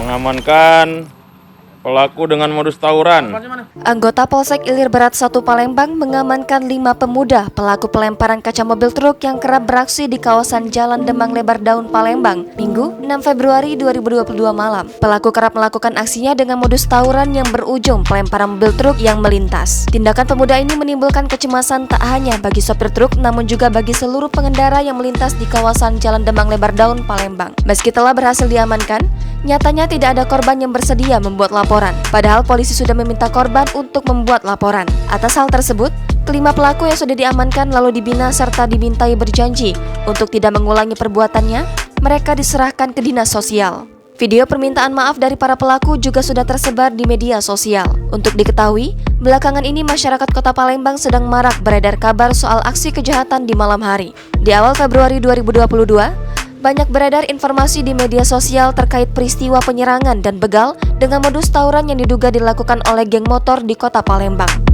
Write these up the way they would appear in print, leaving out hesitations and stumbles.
mengamankan pelaku dengan modus tawuran. Anggota Polsek Ilir Barat 1 Palembang mengamankan 5 pemuda pelaku pelemparan kaca mobil truk yang kerap beraksi di kawasan Jalan Demang Lebar Daun Palembang, Minggu 6 Februari 2022 malam. Pelaku kerap melakukan aksinya dengan modus tawuran yang berujung pelemparan mobil truk yang melintas. Tindakan pemuda ini menimbulkan kecemasan tak hanya bagi sopir truk namun juga bagi seluruh pengendara yang melintas di kawasan Jalan Demang Lebar Daun Palembang. Meski telah berhasil diamankan, nyatanya tidak ada korban yang bersedia membuat laporan. Padahal polisi sudah meminta korban untuk membuat laporan. Atas hal tersebut, kelima pelaku yang sudah diamankan lalu dibina serta dimintai berjanji untuk tidak mengulangi perbuatannya. Mereka diserahkan ke dinas sosial. Video permintaan maaf dari para pelaku juga sudah tersebar di media sosial. Untuk diketahui, belakangan ini masyarakat Kota Palembang sedang marak beredar kabar soal aksi kejahatan di malam hari. Di awal Februari 2022, banyak beredar informasi di media sosial terkait peristiwa penyerangan dan begal dengan modus tawuran yang diduga dilakukan oleh geng motor di Kota Palembang.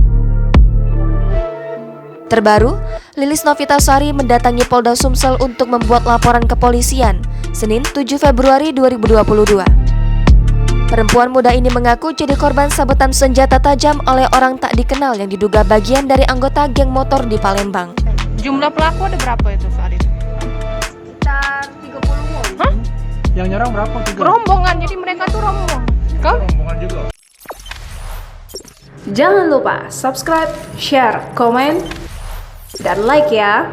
Terbaru, Lilis Novitasari mendatangi Polda Sumsel untuk membuat laporan kepolisian Senin 7 Februari 2022. Perempuan muda ini mengaku jadi korban sabetan senjata tajam oleh orang tak dikenal yang diduga bagian dari anggota geng motor di Palembang. Jumlah pelaku ada berapa itu saat itu? Sekitar 30-an. Hah? Yang nyerang berapa? 3? Rombongan, jadi mereka tuh rombongan. Kau? Rombongan juga. Jangan lupa subscribe, share, komen, dan like ya.